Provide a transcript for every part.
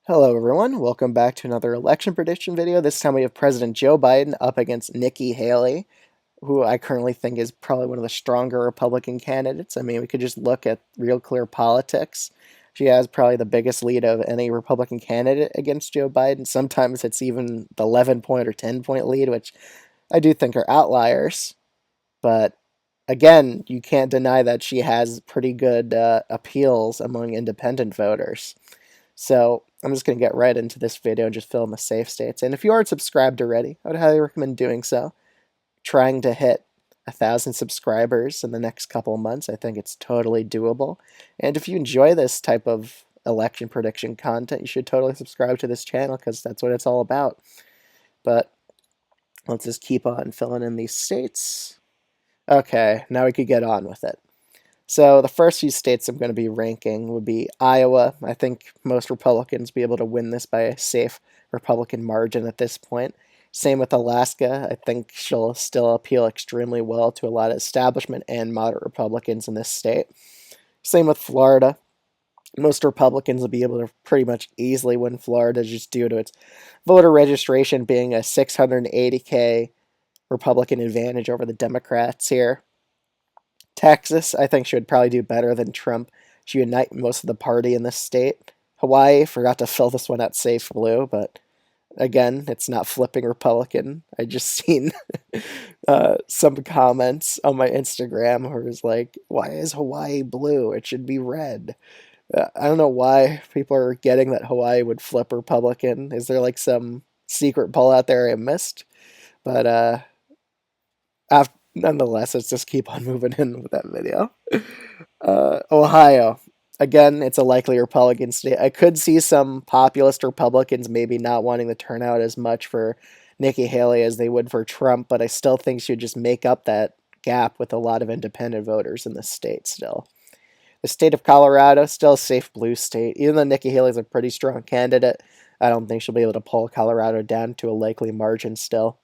Hello everyone, welcome back to another election prediction video. This time we have President Joe Biden up against Nikki Haley, who I currently think is probably one of the stronger Republican candidates. I mean, we could just look at Real Clear Politics. She has probably the biggest lead of any Republican candidate against Joe Biden. Sometimes it's even the 11-point or 10-point lead, which I do think are outliers. But again, you can't deny that she has pretty good appeals among independent voters. So I'm just going to get right into this video and just fill in the safe states. And if you aren't subscribed already, I would highly recommend doing so. Trying to hit 1,000 subscribers in the next couple of months. I think it's totally doable. And if you enjoy this type of election prediction content, you should totally subscribe to this channel because that's what it's all about. But let's just keep on filling in these states. Okay, now we could get on with it. So the first few states I'm going to be ranking would be Iowa. I think most Republicans will be able to win this by a safe Republican margin at this point. Same with Alaska. I think she'll still appeal extremely well to a lot of establishment and moderate Republicans in this state. Same with Florida. Most Republicans will be able to pretty much easily win Florida just due to its voter registration being a 680K Republican advantage over the Democrats here. Texas, I think she would probably do better than Trump. She would unite most of the party in this state. Hawaii, forgot to fill this one out safe blue, but again, it's not flipping Republican. I just seen some comments on my Instagram where it was like, why is Hawaii blue? It should be red. I don't know why people are getting that Hawaii would flip Republican. Is there like some secret poll out there I missed? But nonetheless, let's just keep on moving in with that video. Ohio. Again, it's a likely Republican state. I could see some populist Republicans maybe not wanting to turn out as much for Nikki Haley as they would for Trump, but I still think she would just make up that gap with a lot of independent voters in the state still. The state of Colorado, still a safe blue state. Even though Nikki Haley is a pretty strong candidate, I don't think she'll be able to pull Colorado down to a likely margin still.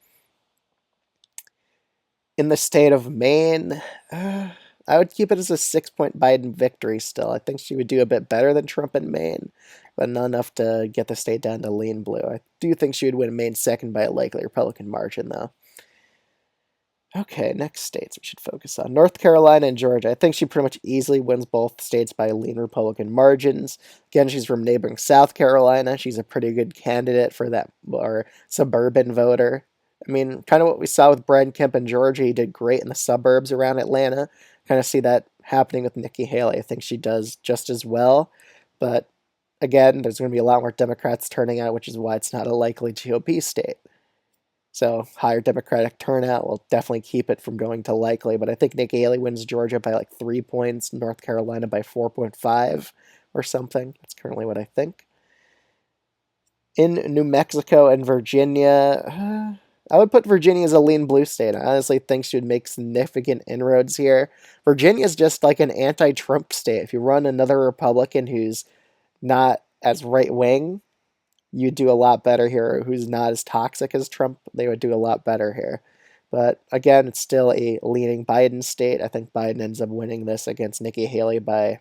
In the state of Maine, I would keep it as a 6-point Biden victory still. I think she would do a bit better than Trump in Maine, but not enough to get the state down to lean blue. I do think she would win Maine second by a likely Republican margin, though. Okay, next states we should focus on. North Carolina and Georgia. I think she pretty much easily wins both states by lean Republican margins. Again, she's from neighboring South Carolina. She's a pretty good candidate for that more suburban voter. I mean, kind of what we saw with Brian Kemp in Georgia. He did great in the suburbs around Atlanta. Kind of see that happening with Nikki Haley. I think she does just as well. But again, there's going to be a lot more Democrats turning out, which is why it's not a likely GOP state. So higher Democratic turnout will definitely keep it from going to likely. But I think Nikki Haley wins Georgia by like 3 points, North Carolina by 4.5 or something. That's currently what I think. In New Mexico and Virginia, I would put Virginia as a lean blue state. I honestly think she would make significant inroads here. Virginia is just like an anti-Trump state. If you run another Republican who's not as right-wing, you'd do a lot better here. Who's not as toxic as Trump, they would do a lot better here. But again, it's still a leaning Biden state. I think Biden ends up winning this against Nikki Haley by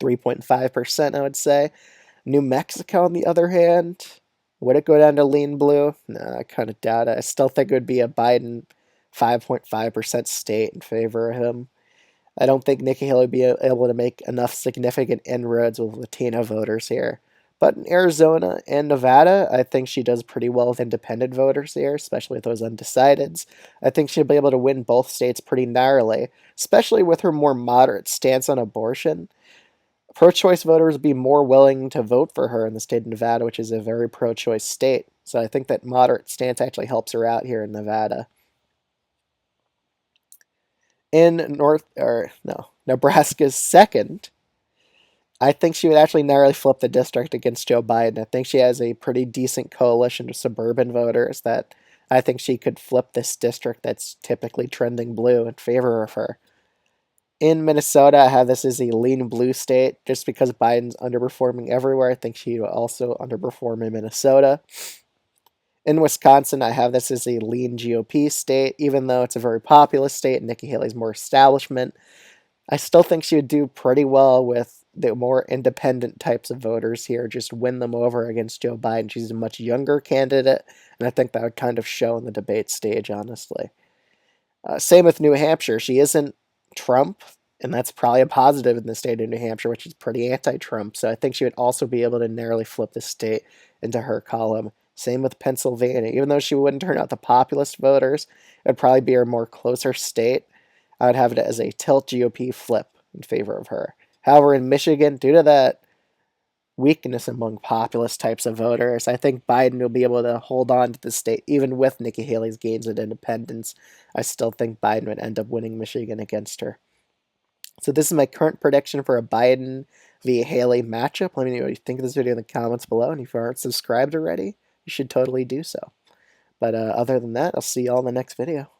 3.5%, I would say. New Mexico, on the other hand, would it go down to lean blue? No, I kind of doubt it. I still think it would be a Biden 5.5% state in favor of him. I don't think Nikki Haley would be able to make enough significant inroads with Latino voters here. But in Arizona and Nevada, I think she does pretty well with independent voters here, especially with those undecideds. I think she'll be able to win both states pretty narrowly, especially with her more moderate stance on abortion. Pro-choice voters would be more willing to vote for her in the state of Nevada, which is a very pro-choice state. So I think that moderate stance actually helps her out here in Nevada. In Nebraska's second, I think she would actually narrowly flip the district against Joe Biden. I think she has a pretty decent coalition of suburban voters that I think she could flip this district that's typically trending blue in favor of her. In Minnesota, I have this as a lean blue state just because Biden's underperforming everywhere. I think she will also underperform in Minnesota. In Wisconsin, I have this as a lean GOP state, even though it's a very populous state and Nikki Haley's more establishment. I still think she would do pretty well with the more independent types of voters here just win them over against Joe Biden. She's a much younger candidate, and I think that would kind of show in the debate stage, honestly. Same with New Hampshire. She isn't Trump, and that's probably a positive in the state of New Hampshire, which is pretty anti-Trump. So I think she would also be able to narrowly flip the state into her column. Same with Pennsylvania. Even though she wouldn't turn out the populist voters, it would probably be a more closer state. I would have it as a tilt GOP flip in favor of her. However, in Michigan, due to that weakness among populist types of voters, I think Biden will be able to hold on to the state, even with Nikki Haley's gains in independence. I still think Biden would end up winning Michigan against her. So this is my current prediction for a Biden v. Haley matchup. Let me know what you think of this video in the comments below, and if you aren't subscribed already, you should totally do so. But other than that, I'll see you all in the next video.